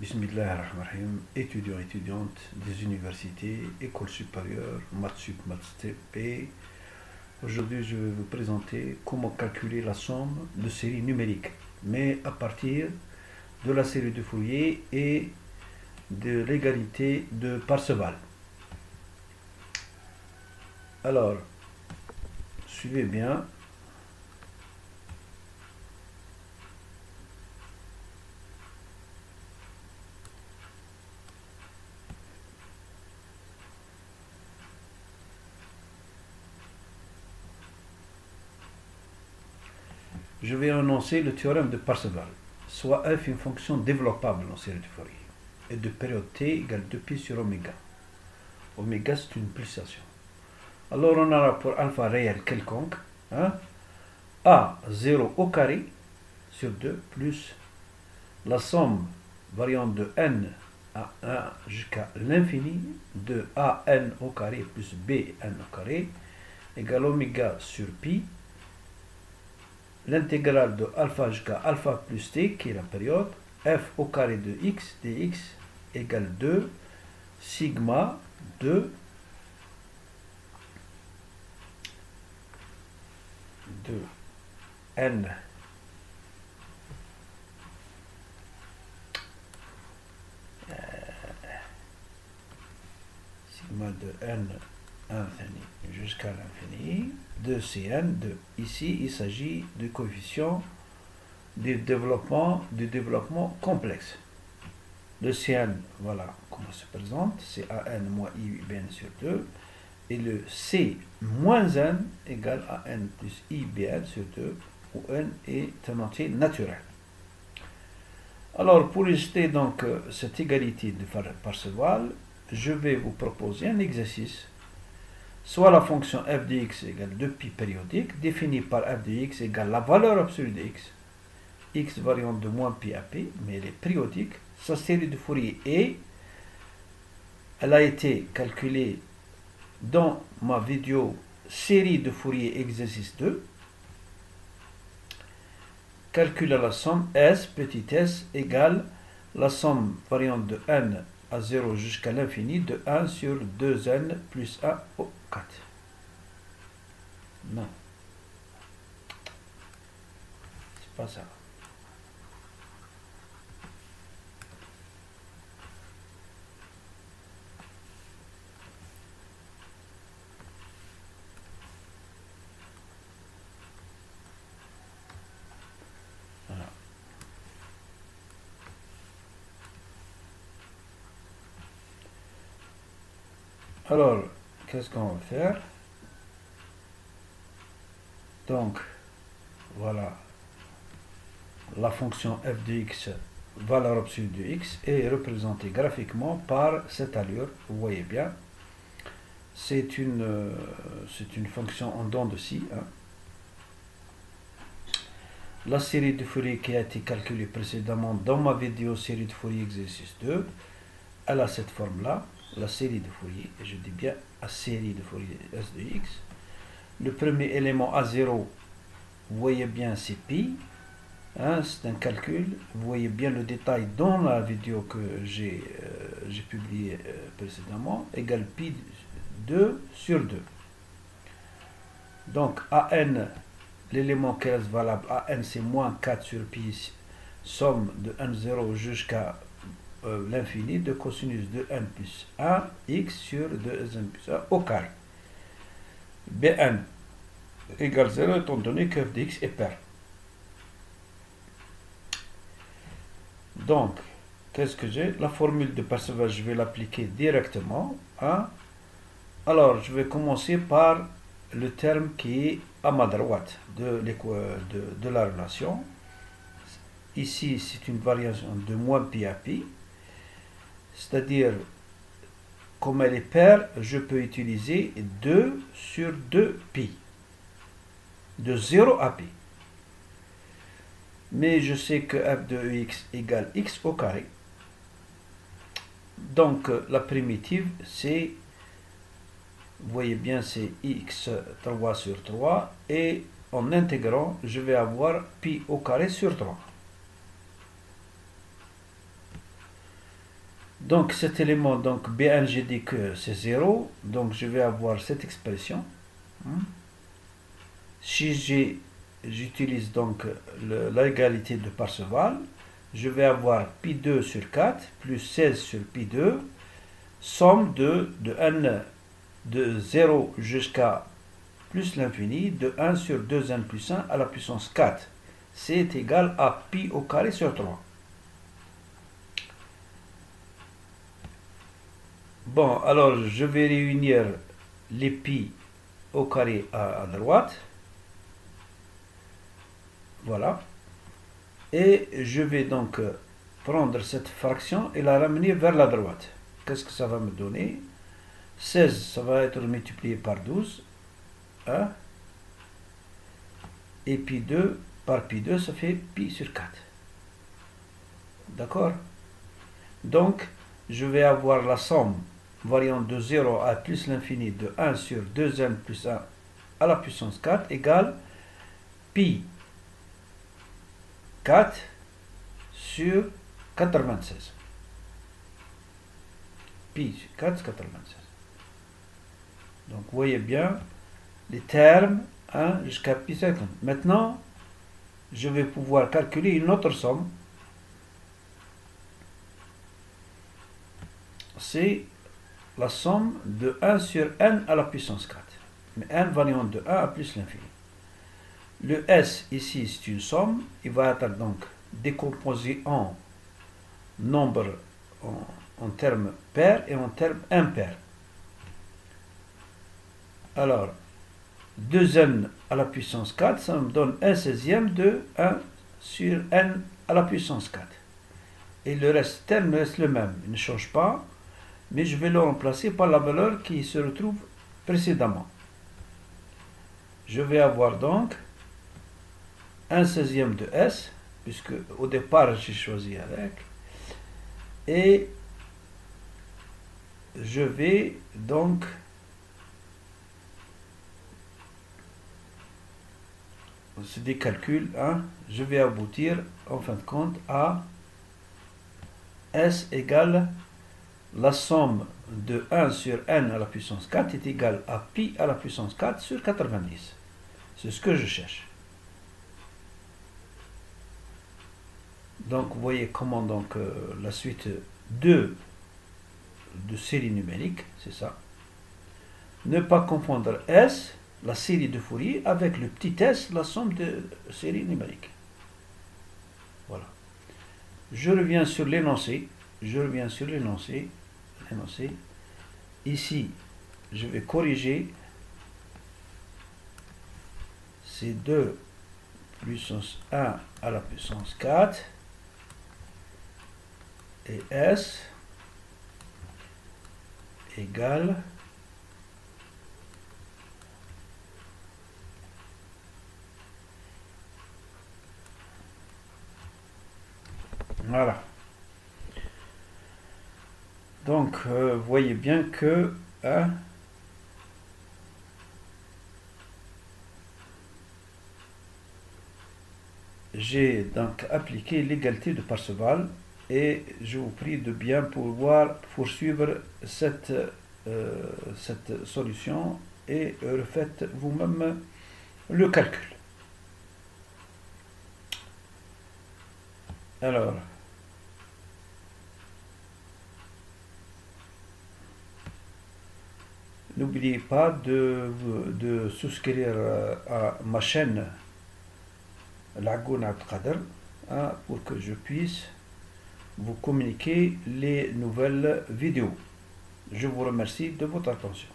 Bismillahirrahmanirrahim, étudiants et étudiantes des universités, écoles supérieures, maths sup, maths TP. Aujourd'hui, je vais vous présenter comment calculer la somme de séries numériques, mais à partir de la série de Fourier et de l'égalité de Parseval. Alors, suivez bien. Je vais annoncer le théorème de Parseval. Soit f une fonction développable en série de Fourier et de période t égale 2π sur oméga. Oméga, c'est une pulsation. Alors on aura pour alpha réel quelconque a0 au carré sur 2 plus la somme variant de n à 1 jusqu'à l'infini de an au carré plus bn au carré égale oméga sur pi, l'intégrale de alpha jusqu'à alpha plus t qui est la période, f au carré de x dx égale 2 sigma 2 de n sigma de n infini jusqu'à l'infini de Cn. Ici, il s'agit du coefficient du développement complexe. Le Cn, voilà comment se présente, c'est an moins i bn sur 2, et le c moins n égale à n plus i bn sur 2, où n est un entier naturel. Alors, pour illustrer donc cette égalité de Parseval, je vais vous proposer un exercice. Soit la fonction f de x égale 2π périodique, définie par f de x égale la valeur absolue de x variant de moins π à p, mais elle est périodique. Sa série de Fourier elle a été calculée dans ma vidéo série de Fourier exercice 2. Calcule la somme s, petit s, égale la somme variante de n à 0 jusqu'à l'infini de 1 sur 2n plus 1 au 4. Non. C'est pas ça. Voilà. Alors, qu'est-ce qu'on va faire? Donc, voilà, la fonction f de x, valeur absolue de x, est représentée graphiquement par cette allure. Vous voyez bien, c'est une fonction en dents de scie. La série de Fourier qui a été calculée précédemment dans ma vidéo série de Fourier exercice 2, elle a cette forme-là. La série de Fourier, et je dis bien la série de Fourier s de x. Le premier élément A0, vous voyez bien c'est pi, c'est un calcul. Vous voyez bien le détail dans la vidéo que j'ai publiée précédemment, égale pi 2 sur 2. Donc an, l'élément qui reste valable, an c'est moins 4 sur pi, somme de n0 jusqu'à l'infini de cosinus de n plus 1 x sur 2n plus 1 au carré. Bn égale 0 étant donné que f de x est pair. Donc, qu'est-ce que j'ai? La formule de Parseval, je vais l'appliquer directement. Alors, je vais commencer par le terme qui est à ma droite de la relation. Ici, c'est une variation de moins pi à pi. C'est-à-dire, comme elle est paire, je peux utiliser 2 sur 2π, de 0 à pi. Mais je sais que f de x égale x au carré. Donc, la primitive, c'est, vous voyez bien, c'est x 3 sur 3. Et en intégrant, je vais avoir pi au carré sur 3. Donc cet élément, donc B1, j'ai dit que c'est 0, donc je vais avoir cette expression. Si j'utilise donc l'égalité de Parseval, je vais avoir pi2 sur 4 plus 16 sur pi2, somme de n de 0 jusqu'à plus l'infini de 1 sur 2n plus 1 à la puissance 4. C'est égal à pi au carré sur 3. Bon, alors je vais réunir les pi au carré à droite. Voilà. Et je vais donc prendre cette fraction et la ramener vers la droite. Qu'est-ce que ça va me donner? 16, ça va être multiplié par 12. Hein? Et pi 2 par pi 2, ça fait pi sur 4. D'accord? Donc, je vais avoir la somme variant de 0 à plus l'infini de 1 sur 2n plus 1 à la puissance 4 égale pi 4 sur 96. Pi sur 4, 96. Donc, vous voyez bien les termes 1 jusqu'à pi 50. Maintenant, je vais pouvoir calculer une autre somme. C'est la somme de 1 sur n à la puissance 4. Mais n variant de 1 à plus l'infini. Le S ici, c'est une somme. Il va être donc décomposé en nombre, en termes pairs et en termes impairs. Alors, 2n à la puissance 4, ça me donne 1/16e de 1 sur n à la puissance 4. Et le reste terme reste le même, il ne change pas, mais je vais le remplacer par la valeur qui se retrouve précédemment. Je vais avoir donc 1/16e de S, puisque au départ j'ai choisi avec, et je vais donc c'est des calculs, hein, je vais aboutir en fin de compte à S égale la somme de 1 sur n à la puissance 4 est égale à pi à la puissance 4 sur 90. C'est ce que je cherche. Donc vous voyez comment donc la suite 2 de série numérique, c'est ça. Ne pas confondre S, la série de Fourier, avec le petit s, la somme de séries numériques. Voilà. Je reviens sur l'énoncé. Ici, je vais corriger ces 2 puissance 1 à la puissance 4 et S égale voilà. Donc, vous voyez bien que j'ai donc appliqué l'égalité de Parseval et je vous prie de bien pouvoir poursuivre cette solution et refaites vous-même le calcul. Alors, n'oubliez pas de souscrire à ma chaîne Lagoun Abdelkader pour que je puisse vous communiquer les nouvelles vidéos. Je vous remercie de votre attention.